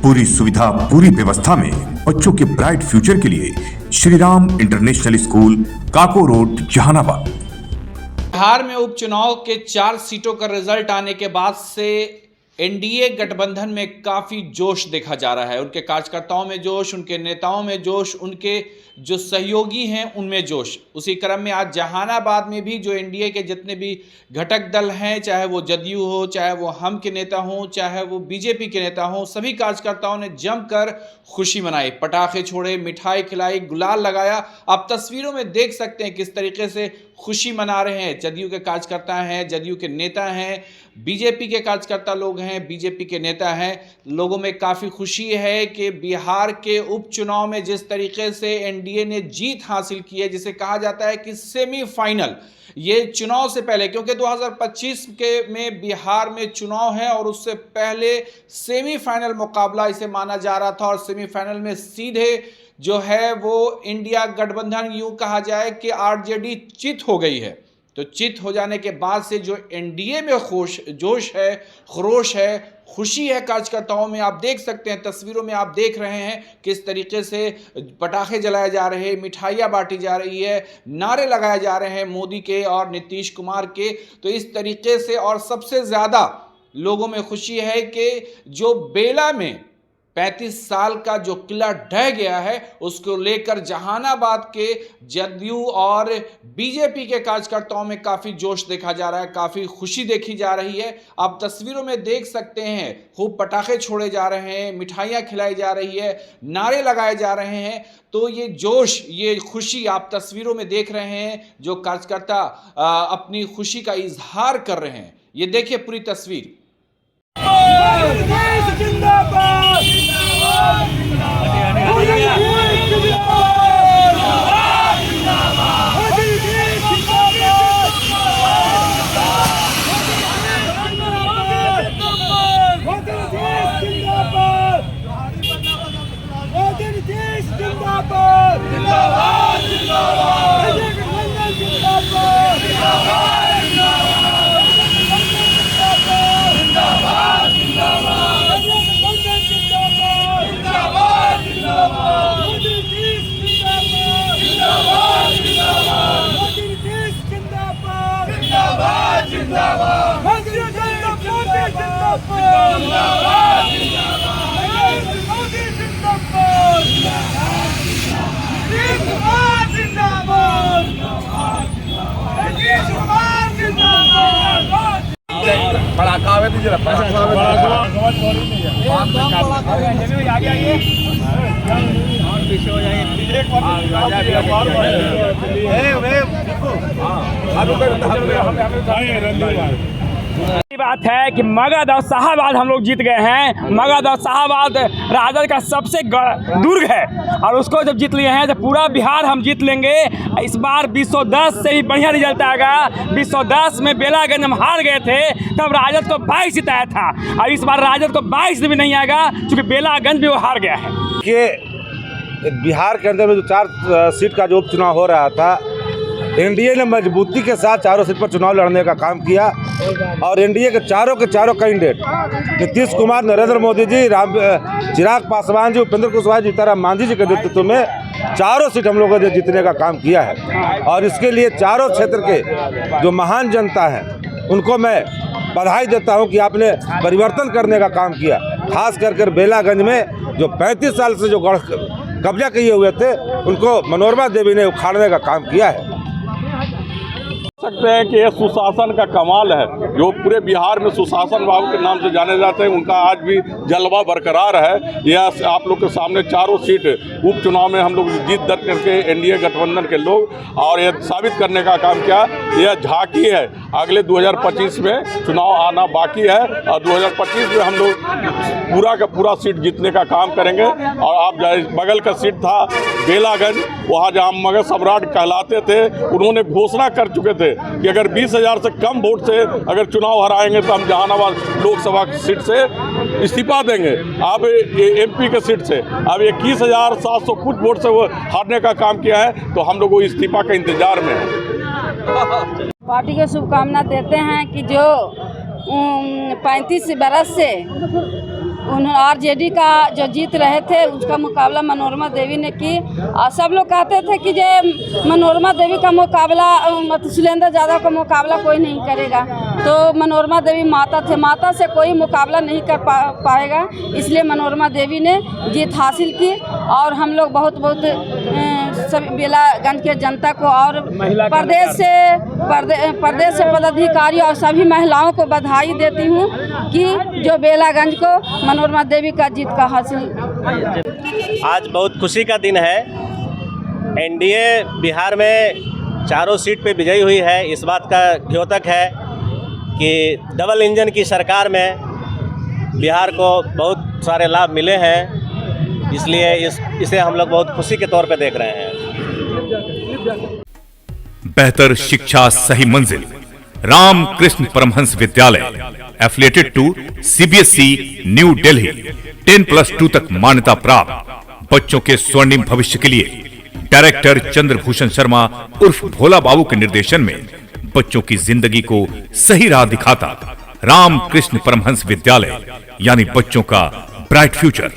पूरी सुविधा पूरी व्यवस्था में बच्चों के ब्राइट फ्यूचर के लिए श्री राम इंटरनेशनल स्कूल, काको रोड, जहानाबाद। बिहार में उपचुनाव के 4 सीटों का रिजल्ट आने के बाद से एनडीए गठबंधन में काफी जोश देखा जा रहा है। उनके कार्यकर्ताओं में जोश, उनके नेताओं में जोश, उनके जो सहयोगी हैं उनमें जोश। उसी क्रम में आज जहानाबाद में भी जो एनडीए के जितने भी घटक दल हैं, चाहे वो जदयू हो, चाहे वो हम के नेता हों, चाहे वो बीजेपी के नेता हों, सभी कार्यकर्ताओं ने जमकर खुशी मनाई, पटाखे छोड़े, मिठाई खिलाई, गुलाल लगाया। आप तस्वीरों में देख सकते हैं किस तरीके से खुशी मना रहे हैं। जदयू के कार्यकर्ता हैं, जदयू के नेता हैं, बीजेपी के कार्यकर्ता लोग हैं, बीजेपी के नेता हैं। लोगों में काफ़ी खुशी है कि बिहार के उपचुनाव में जिस तरीके से एनडीए ने जीत हासिल की है, जिसे कहा जाता है कि सेमीफाइनल, ये चुनाव से पहले, क्योंकि 2025 में बिहार में चुनाव है और उससे पहले सेमीफाइनल मुकाबला इसे माना जा रहा था और सेमीफाइनल में सीधे जो है वो इंडिया गठबंधन, यूं कहा जाए कि आरजेडी चित हो गई है। तो चित हो जाने के बाद से जो एनडीए में जोश है, खरोश है, खुशी है कार्यकर्ताओं में। आप देख सकते हैं तस्वीरों में, आप देख रहे हैं किस तरीके से पटाखे जलाए जा रहे हैं, मिठाइयाँ बांटी जा रही है, नारे लगाए जा रहे हैं मोदी के और नीतीश कुमार के। तो इस तरीके से, और सबसे ज़्यादा लोगों में खुशी है कि जो बेला में 35 साल का जो किला ढह गया है, उसको लेकर जहानाबाद के जदयू और बीजेपी के कार्यकर्ताओं में काफ़ी जोश देखा जा रहा है, काफ़ी खुशी देखी जा रही है। आप तस्वीरों में देख सकते हैं खूब पटाखे छोड़े जा रहे हैं, मिठाइयाँ खिलाई जा रही है, नारे लगाए जा रहे हैं। तो ये जोश, ये खुशी आप तस्वीरों में देख रहे हैं, जो कार्यकर्ता अपनी खुशी का इजहार कर रहे हैं। ये देखिए पूरी तस्वीर। पड़ाका आवे दीजिए, आगे आइए और पीछे हो जाइए। बात है कि मगध और शाहाबाद हम लोग जीत गए हैं। मगध और शाहाबाद राजद का सबसे दुर्ग है और उसको जब जीत लिए हैं तो पूरा बिहार हम जीत लेंगे। इस बार 210 से भी बढ़िया रिजल्ट आएगा। 210 में बेलागंज हम हार गए थे, तब राजद को 22 जिताया था और इस बार राजद को 22 भी नहीं आएगा क्योंकि बेलागंज भी वो हार गया है। कि बिहार के अंदर में जो 4 सीट का जो उपचुनाव हो रहा था, एनडीए ने मजबूती के साथ चारों सीट पर चुनाव लड़ने का काम किया और एनडीए के चारों कैंडिडेट नीतीश कुमार, नरेंद्र मोदी जी, चिराग पासवान जी, उपेंद्र कुशवाहा जी, जीतन राम मांझी जी के नेतृत्व में चारों सीट हम लोगों ने जीतने का काम किया है। और इसके लिए चारों क्षेत्र के जो महान जनता है उनको मैं बधाई देता हूं कि आपने परिवर्तन करने का काम किया। खास कर बेलागंज में जो 35 साल से जो कब्जा किए हुए थे, उनको मनोरमा देवी ने उखाड़ने का काम किया है। सकते हैं कि ये सुशासन का कमाल है। जो पूरे बिहार में सुशासन बाबू के नाम से जाने जाते हैं, उनका आज भी जलवा बरकरार है। यह आप लोग के सामने चारों सीट उपचुनाव में हम लोग जीत दर्ज करके एनडीए गठबंधन के लोग, और यह साबित करने का काम किया। यह झांकी है, अगले 2025 में चुनाव आना बाकी है और 2025 में हम लोग पूरा का पूरा सीट जीतने का काम करेंगे। और आप बगल का सीट था बेलागंज, वहाँ जहाँ मगध सम्राट कहलाते थे, उन्होंने घोषणा कर चुके थे कि अगर 20,000 से कम वोट से अगर चुनाव हराएंगे तो हम जहानाबाद लोकसभा सीट से इस्तीफा देंगे। अब एमपी के सीट से अब 21,700 कुछ वोट से वो हारने का काम किया है, तो हम लोग वो इस्तीफा के इंतजार में हैं। पार्टी को शुभकामना देते हैं कि जो 35 बरस से उन्होंने आरजेडी का जो जीत रहे थे उसका मुकाबला मनोरमा देवी ने की। और सब लोग कहते थे कि जो मनोरमा देवी का मुकाबला मतलब शैलेंद्र यादव का मुकाबला कोई नहीं करेगा, तो मनोरमा देवी माता थे, माता से कोई मुकाबला नहीं कर पाएगा, इसलिए मनोरमा देवी ने जीत हासिल की। और हम लोग बहुत सभी बेलागंज के जनता को और प्रदेश से पदाधिकारी और सभी महिलाओं को बधाई देती हूँ कि जो बेलागंज को मनोरमा देवी का जीत का हासिल। आज बहुत खुशी का दिन है। एनडीए बिहार में चारों सीट पे विजयी हुई है। इस बात का द्योतक है कि डबल इंजन की सरकार में बिहार को बहुत सारे लाभ मिले हैं, इसलिए इसे हम लोग बहुत खुशी के तौर पे देख रहे हैं। बेहतर शिक्षा सही मंजिल, Ramakrishna Paramhansa Vidyalaya affiliated to CBSE New Delhi, 10+2 तक मान्यता प्राप्त। बच्चों के स्वर्णिम भविष्य के लिए डायरेक्टर चंद्रभूषण शर्मा उर्फ भोला बाबू के निर्देशन में बच्चों की जिंदगी को सही राह दिखाता रामकृष्ण परमहंस विद्यालय, यानी बच्चों का ब्राइट फ्यूचर।